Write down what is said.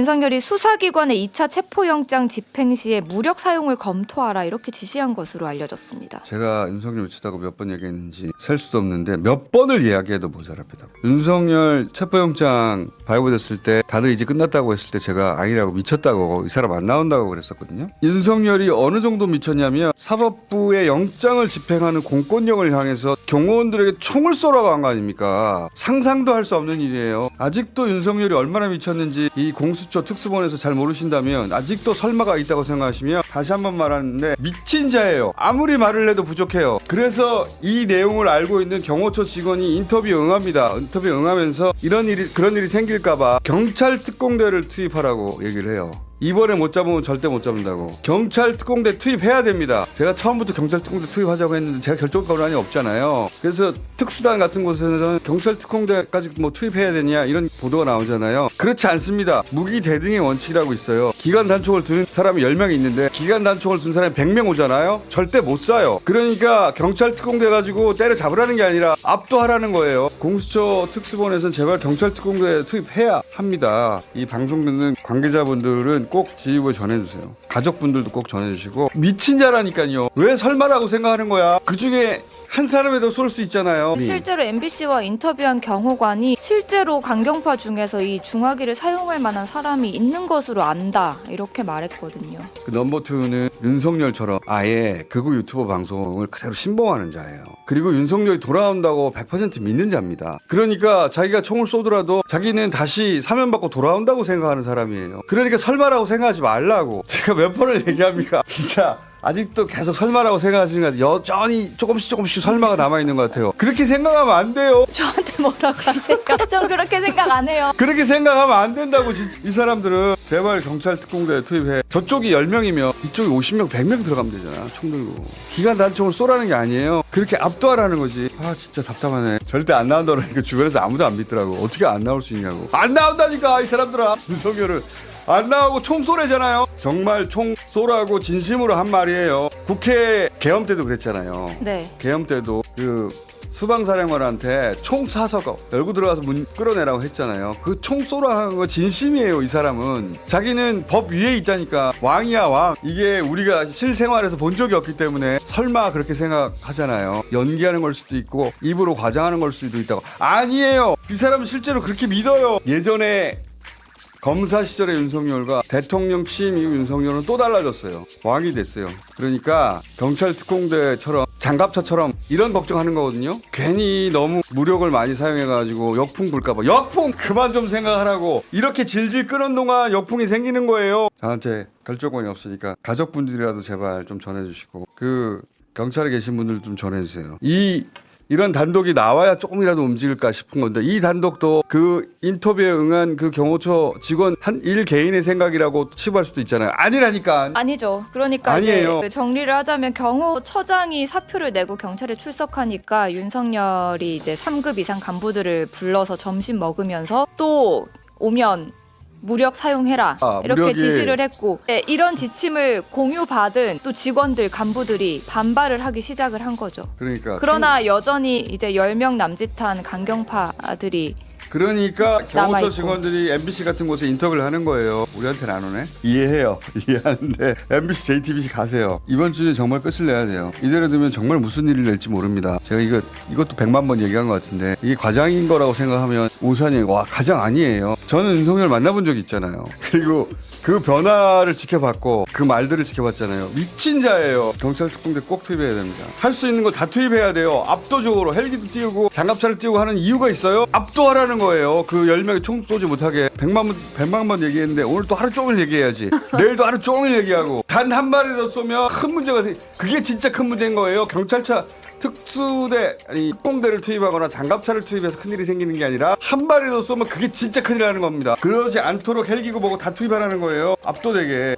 윤석열이 수사기관의 2차 체포영장 집행 시에 무력 사용을 검토하라 이렇게 지시한 것으로 알려졌습니다. 제가 윤석열 미쳤다고 몇 번 얘기했는지 셀 수도 없는데 몇 번을 이야기해도 모자랍니다. 윤석열 체포영장 발부됐을 때 다들 이제 끝났다고 했을 때 제가 아니라고 미쳤다고 이 사람 안 나온다고 그랬었거든요. 윤석열이 어느 정도 미쳤냐면 사법부의 영장을 집행하는 공권력을 향해서 경호원들에게 총을 쏘라고 한 거 아닙니까? 상상도 할 수 없는 일이에요. 아직도 윤석열이 얼마나 미쳤는지 이 공수처 특수본에서 잘 모르신다면 아직도 설마가 있다고 생각하시면 다시 한번 말하는데 미친 자예요. 아무리 말을 해도 부족해요. 그래서 이 내용을 알고 있는 경호처 직원이 인터뷰 응합니다. 인터뷰 응하면서 그런 일이 생길까봐 경찰 특공대를 투입하라고 얘기를 해요. 이번에 못 잡으면 절대 못 잡는다고. 경찰 특공대 투입해야 됩니다. 제가 처음부터 경찰 특공대 투입하자고 했는데 제가 결정 권한이 없잖아요. 그래서 특수단 같은 곳에서는 경찰 특공대까지 뭐 투입해야 되냐 이런 보도가 나오잖아요. 그렇지 않습니다. 무기 대등의 원칙이라고 있어요. 기관 단총을 든 사람이 10명이 있는데 기관 단총을 든 사람이 100명 오잖아요. 절대 못 쏴요. 그러니까 경찰 특공대 가지고 때려 잡으라는 게 아니라 압도하라는 거예요. 공수처 특수본에서는 제발 경찰 특공대 투입해야 합니다. 이 방송 듣는 관계자분들은 꼭 지휘부에 전해주세요. 가족분들도 꼭 전해주시고. 미친 자라니까요. 왜 설마라고 생각하는 거야. 그중에 한 사람에도 쏠 수 있잖아요. 실제로 MBC와 인터뷰한 경호관이 실제로 강경파 중에서 이 중화기를 사용할 만한 사람이 있는 것으로 안다 이렇게 말했거든요. 그 넘버2는 윤석열처럼 아예 극우 유튜버 방송을 그대로 신봉하는 자예요. 그리고 윤석열이 돌아온다고 100% 믿는 자입니다. 그러니까 자기가 총을 쏘더라도 자기는 다시 사면받고 돌아온다고 생각하는 사람이에요. 그러니까 설마라고 생각하지 말라고. 제가 몇 번을 얘기합니까? 진짜 아직도 계속 설마라고 생각하시는 것 같아요. 여전히 조금씩 설마가 남아있는 것 같아요. 그렇게 생각하면 안 돼요. 저한테 뭐라고 하세요? 전 그렇게 생각 안 해요. 그렇게 생각하면 안 된다고. 진짜. 이 사람들은 제발 경찰 특공대 투입해. 저쪽이 10명이면 이쪽이 50명 100명 들어가면 되잖아. 총 들고. 기관 단총을 쏘라는 게 아니에요. 그렇게 압도하라는 거지. 아 진짜 답답하네. 절대 안 나온다고 그러니까 주변에서 아무도 안 믿더라고. 어떻게 안 나올 수 있냐고. 안 나온다니까 이 사람들아. 윤석열은 안 나오고 총 쏘래잖아요. 정말 총 쏘라고 진심으로 한 말이에요. 국회 계엄 때도 그랬잖아요. 네. 계엄 때도 그 수방사령관한테 총 쏴서 열고 들어가서 문 끌어내라고 했잖아요. 그 총 쏘라 하는 거 진심이에요. 이 사람은 자기는 법 위에 있다니까. 왕이야 왕. 이게 우리가 실생활에서 본 적이 없기 때문에 설마 그렇게 생각하잖아요. 연기하는 걸 수도 있고 입으로 과장하는 걸 수도 있다고. 아니에요. 이 사람은 실제로 그렇게 믿어요. 예전에 검사 시절의 윤석열과 대통령 취임 이후 윤석열은 또 달라졌어요. 왕이 됐어요. 그러니까 경찰 특공대처럼 장갑차처럼 이런 걱정하는 거거든요. 괜히 너무 무력을 많이 사용해가지고 역풍 불까봐. 역풍 그만 좀 생각하라고. 이렇게 질질 끄는 동안 역풍이 생기는 거예요. 저한테 결정권이 없으니까 가족분들이라도 제발 좀 전해주시고 그 경찰에 계신 분들 좀 전해주세요. 이런 단독이 나와야 조금이라도 움직일까 싶은 건데 이 단독도 그 인터뷰에 응한 그 경호처 직원 한 일 개인의 생각이라고 치부할 수도 있잖아요. 아니라니까. 아니죠. 그러니까 아니에요. 이제 정리를 하자면 경호처장이 사표를 내고 경찰에 출석하니까 윤석열이 이제 3급 이상 간부들을 불러서 점심 먹으면서 또 오면 무력 사용해라 이렇게 지시를 했고 이런 지침을 공유받은 또 직원들 간부들이 반발을 하기 시작을 한 거죠. 그러나 여전히 이제 10명 남짓한 강경파들이 그러니까 경호처 남아있고. 직원들이 MBC 같은 곳에 인터뷰를 하는 거예요. 우리한테는 안 오네. 이해해요. 이해하는데 MBC, JTBC 가세요. 이번 주에 정말 끝을 내야 돼요. 이대로 되면 정말 무슨 일이 될지 모릅니다. 제가 이것도 100만 번 얘기한 것 같은데 이게 과장인 거라고 생각하면 오산이 와 과장 아니에요. 저는 윤석열 만나본 적이 있잖아요. 그리고 그 변화를 지켜봤고 그 말들을 지켜봤잖아요. 미친 자예요. 경찰 특공대 꼭 투입해야 됩니다. 할 수 있는 거 다 투입해야 돼요. 압도적으로 헬기도 띄우고 장갑차를 띄우고 하는 이유가 있어요. 압도하라는 거예요. 그 10명이 총 쏘지 못하게 100만 번 얘기했는데 오늘 또 하루 종일 얘기해야지. 내일도 하루 종일 얘기하고 단 한 발이라도 쏘면 큰 문제가 그게 진짜 큰 문제인 거예요. 경찰차 특수대 아니 특공대를 투입하거나 장갑차를 투입해서 큰일이 생기는 게 아니라 한 발이라도 쏘면 그게 진짜 큰일 나는 겁니다. 그러지 않도록 헬기고 뭐고 다 투입하라는 거예요. 압도되게.